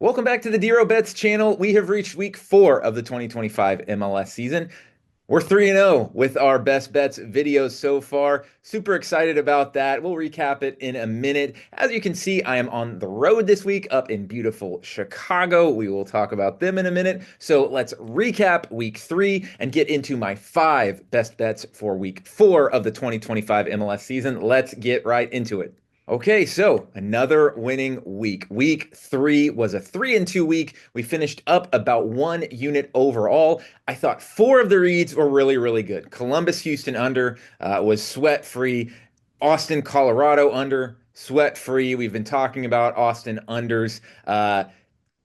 Welcome back to the DRO Bets channel. We have reached week 4 of the 2025 MLS season. We're 3-0 with our best bets videos so far. Super excited about that. We'll recap it in a minute. As you can see, I am on the road this week up in beautiful Chicago. We will talk about them in a minute. So let's recap week 3 and get into my 5 best bets for week 4 of the 2025 MLS season. Let's get right into it. Okay, so another winning week. Week 3 was a 3-2 week. We finished up about 1 unit overall. I thought 4 of the reads were really, really good. Columbus, Houston under was sweat free. Austin, Colorado under, sweat free. We've been talking about Austin unders.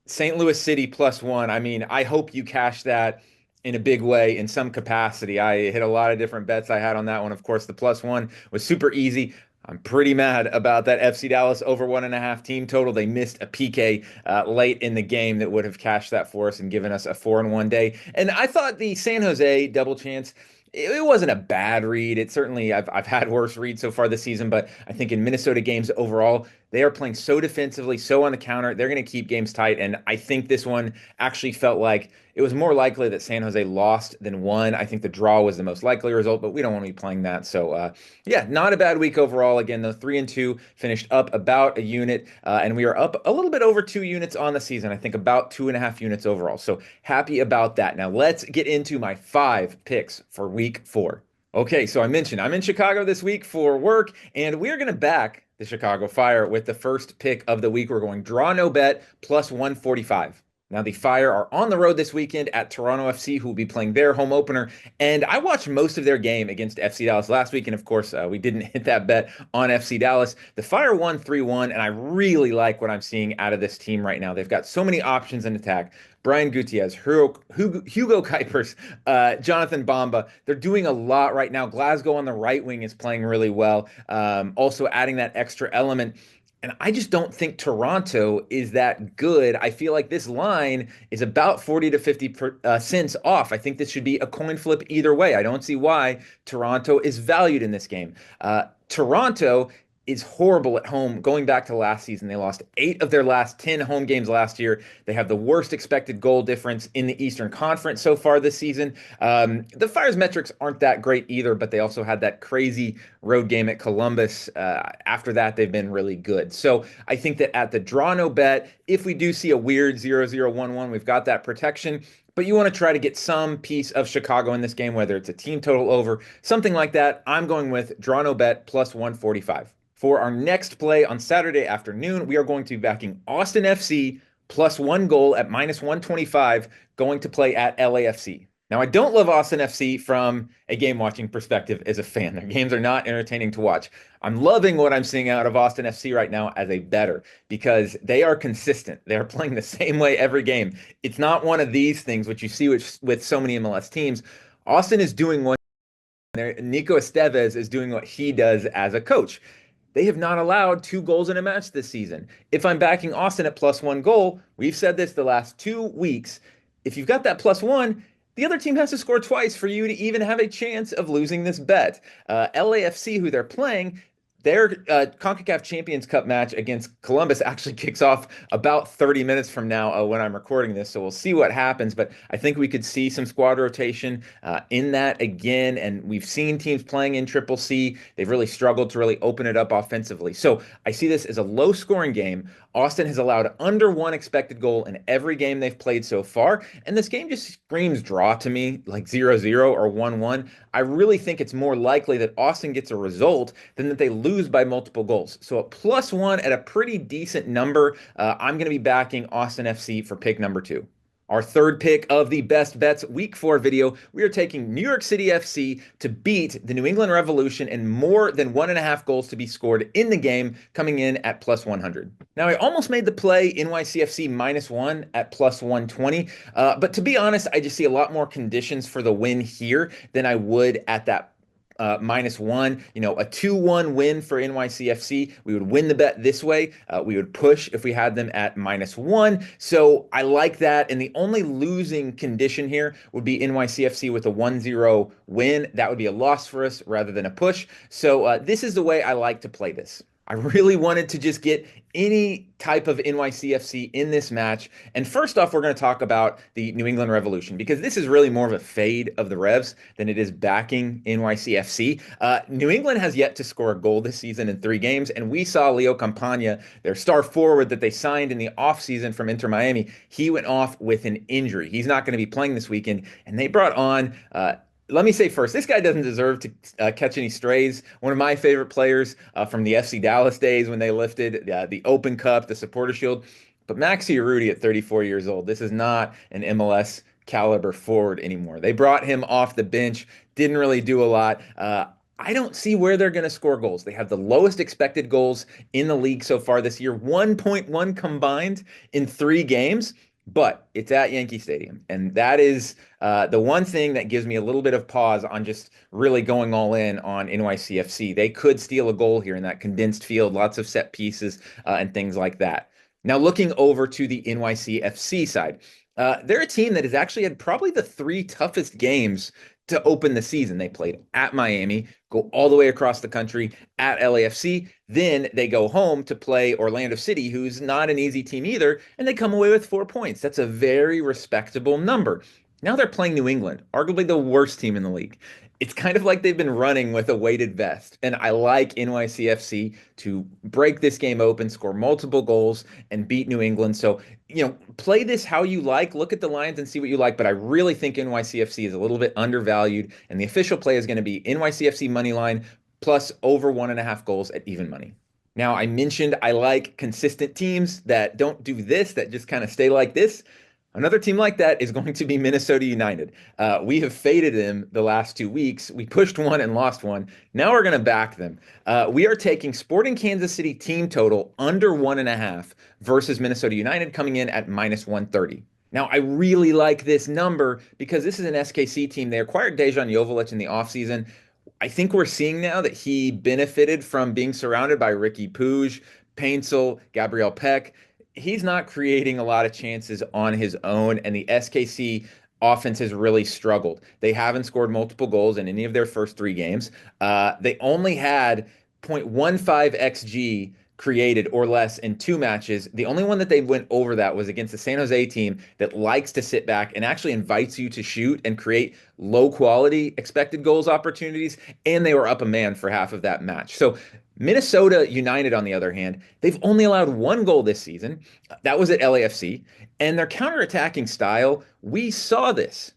St. Louis City +1. I mean, I hope you cash that in a big way in some capacity. I hit a lot of different bets I had on that one. Of course, the +1 was super easy. I'm pretty mad about that FC Dallas over 1.5 team total. They missed a PK late in the game that would have cashed that for us and given us a 4-1 day. And I thought the San Jose double chance, it wasn't a bad read. It certainly, I've had worse reads so far this season, but I think in Minnesota games overall, they are playing so defensively, so on the counter. They're going to keep games tight. And I think this one actually felt like it was more likely that San Jose lost than won. I think the draw was the most likely result, but we don't want to be playing that. So, yeah, not a bad week overall. Again, though, 3-2 finished up about a unit, and we are up a little bit over 2 units on the season. I think about 2.5 units overall. So happy about that. Now let's get into my 5 picks for week 4. Okay, so I mentioned I'm in Chicago this week for work, and we're going to back the Chicago Fire with the first pick of the week. We're going draw no bet +145. Now, the Fire are on the road this weekend at Toronto FC, who will be playing their home opener. And I watched most of their game against FC Dallas last week. And of course, we didn't hit that bet on FC Dallas. The Fire won 3-1, and I really like what I'm seeing out of this team right now. They've got so many options in attack. Brian Gutierrez, Hugo Kuipers, Jonathan Bamba. They're doing a lot right now. Glasgow on the right wing is playing really well. Also adding that extra element. And I just don't think Toronto is that good. I feel like this line is about 40 to 50 cents off. I think this should be a coin flip either way. I don't see why Toronto is valued in this game. Toronto is horrible at home going back to last season. They lost 8 of their last 10 home games last year. They have the worst expected goal difference in the Eastern Conference so far this season. The Fire's metrics aren't that great either, but they also had that crazy road game at Columbus. After that, they've been really good. So I think that at the draw no bet, if we do see a weird 0-0-1-1, we've got that protection. But you want to try to get some piece of Chicago in this game, whether it's a team total over, something like that. I'm going with draw no bet +145. For our next play on Saturday afternoon, we are going to be backing Austin FC +1 goal at -125, going to play at LAFC. Now, I don't love Austin FC from a game watching perspective as a fan. Their games are not entertaining to watch. I'm loving what I'm seeing out of Austin FC right now as a bettor because they are consistent. They are playing the same way every game. It's not one of these things which you see with so many MLS teams. Austin is doing what Nico Estevez is doing what he does as a coach. They have not allowed 2 goals in a match this season. If I'm backing Austin at +1 goal, we've said this the last 2 weeks. If you've got that +1, the other team has to score twice for you to even have a chance of losing this bet. LAFC, who they're playing, their CONCACAF Champions Cup match against Columbus actually kicks off about 30 minutes from now when I'm recording this. So we'll see what happens. But I think we could see some squad rotation in that again. And we've seen teams playing in Triple C. They've really struggled to really open it up offensively. So I see this as a low scoring game. Austin has allowed under 1 expected goal in every game they've played so far. And this game just screams draw to me, like 0-0 or 1-1. I really think it's more likely that Austin gets a result than that they lose by multiple goals. So a +1 at a pretty decent number. I'm going to be backing Austin FC for pick number 2. Our third pick of the best bets week 4 video, we are taking New York City FC to beat the New England Revolution and more than 1.5 goals to be scored in the game, coming in at +100. Now, I almost made the play NYCFC -1 at +120, but to be honest, I just see a lot more conditions for the win here than I would at that -1, a 2-1 win for NYCFC. We would win the bet this way. We would push if we had them at -1. So I like that. And the only losing condition here would be NYCFC with a 1-0 win. That would be a loss for us rather than a push. So this is the way I like to play this. I really wanted to just get any type of NYCFC in this match. And first off, we're going to talk about the New England Revolution because this is really more of a fade of the Revs than it is backing NYCFC. New England has yet to score a goal this season in 3 games, and we saw Leo Campagna, their star forward that they signed in the offseason from Inter Miami. He went off with an injury. He's not going to be playing this weekend, and they brought on let me say first, this guy doesn't deserve to catch any strays. One of my favorite players from the FC Dallas days when they lifted the Open Cup, the Supporter Shield. But Maxi Urruti at 34 years old, this is not an MLS caliber forward anymore. They brought him off the bench, didn't really do a lot. I don't see where they're going to score goals. They have the lowest expected goals in the league so far this year, 1.1 combined in 3 games. But it's at Yankee Stadium, and that is the one thing that gives me a little bit of pause on just really going all in on NYCFC. They could steal a goal here in that condensed field, lots of set pieces and things like that. Now, looking over to the NYCFC side, they're a team that has actually had probably the 3 toughest games to open the season. They played at Miami, go all the way across the country at LAFC. Then they go home to play Orlando City, who's not an easy team either, and they come away with 4 points. That's a very respectable number. Now they're playing New England, arguably the worst team in the league. It's kind of like they've been running with a weighted vest. And I like NYCFC to break this game open, score multiple goals, and beat New England. So, play this how you like. Look at the lines and see what you like. But I really think NYCFC is a little bit undervalued. And the official play is going to be NYCFC money line plus over 1.5 goals at even money. Now, I mentioned I like consistent teams that don't do this, that just kind of stay like this. Another team like that is going to be Minnesota United. We have faded them the last 2 weeks. We pushed one and lost one. Now we're going to back them. We are taking Sporting Kansas City team total under 1.5 versus Minnesota United coming in at minus 130. Now, I really like this number because this is an SKC team. They acquired Dejan Joveljic in the offseason. I think we're seeing now that he benefited from being surrounded by Ricky Puig, Paintsel, Gabriel Peck. He's not creating a lot of chances on his own, and the SKC offense has really struggled. They haven't scored multiple goals in any of their first 3 games. They only had 0.15 XG created or less in 2 matches. The only one that they went over that was against the San Jose team that likes to sit back and actually invites you to shoot and create low quality expected goals opportunities. And they were up a man for half of that match. So Minnesota United, on the other hand, they've only allowed 1 goal this season. That was at LAFC. And their counterattacking style, we saw this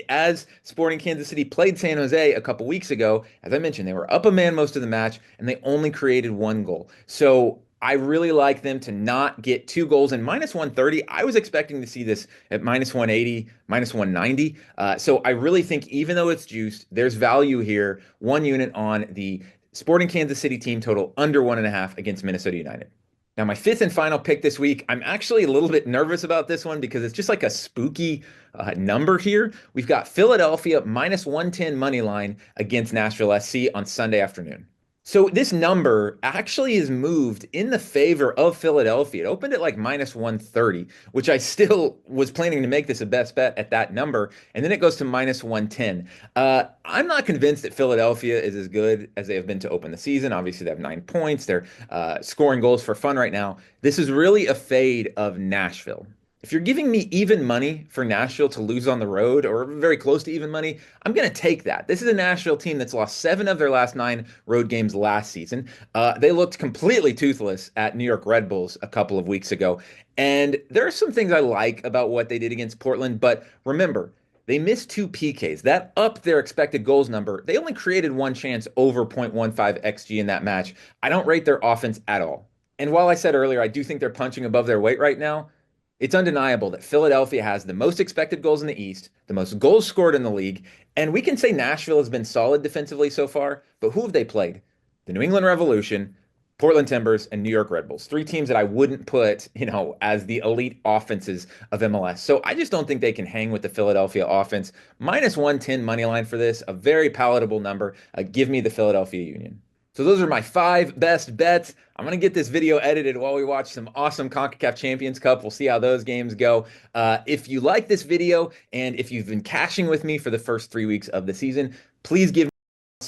as Sporting Kansas City played San Jose a couple weeks ago. As I mentioned, they were up a man most of the match, and they only created 1 goal. So I really like them to not get 2 goals. And minus 130, I was expecting to see this at minus 180, minus 190. So I really think even though it's juiced, there's value here. 1 unit on the Sporting Kansas City team total under 1.5 against Minnesota United. Now, my 5th and final pick this week, I'm actually a little bit nervous about this one because it's just like a spooky number here. We've got Philadelphia minus 110 money line against Nashville SC on Sunday afternoon. So this number actually is moved in the favor of Philadelphia. It opened at like minus 130, which I still was planning to make this a best bet at that number. And then it goes to minus 110. I'm not convinced that Philadelphia is as good as they have been to open the season. Obviously, they have 9 points. They're scoring goals for fun right now. This is really a fade of Nashville. If you're giving me even money for Nashville to lose on the road or very close to even money, I'm going to take that. This is a Nashville team that's lost 7 of their last 9 road games last season. They looked completely toothless at New York Red Bulls a couple of weeks ago. And there are some things I like about what they did against Portland. But remember, they missed 2 PKs. That upped their expected goals number. They only created 1 chance over 0.15 XG in that match. I don't rate their offense at all. And while I said earlier, I do think they're punching above their weight right now, it's undeniable that Philadelphia has the most expected goals in the East, the most goals scored in the league, and we can say Nashville has been solid defensively so far, but who have they played? The New England Revolution, Portland Timbers, and New York Red Bulls. 3 teams that I wouldn't put, as the elite offenses of MLS. So I just don't think they can hang with the Philadelphia offense. Minus 110 money line for this, a very palatable number. Give me the Philadelphia Union. So those are my 5 best bets. I'm going to get this video edited while we watch some awesome CONCACAF Champions Cup. We'll see how those games go. If you like this video and if you've been cashing with me for the first 3 weeks of the season, please give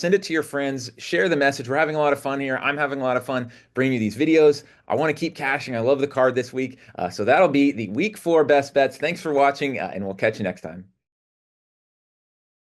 send it to your friends, share the message. We're having a lot of fun here. I'm having a lot of fun bringing you these videos. I want to keep cashing. I love the card this week. So that'll be the week 4 best bets. Thanks for watching, and we'll catch you next time.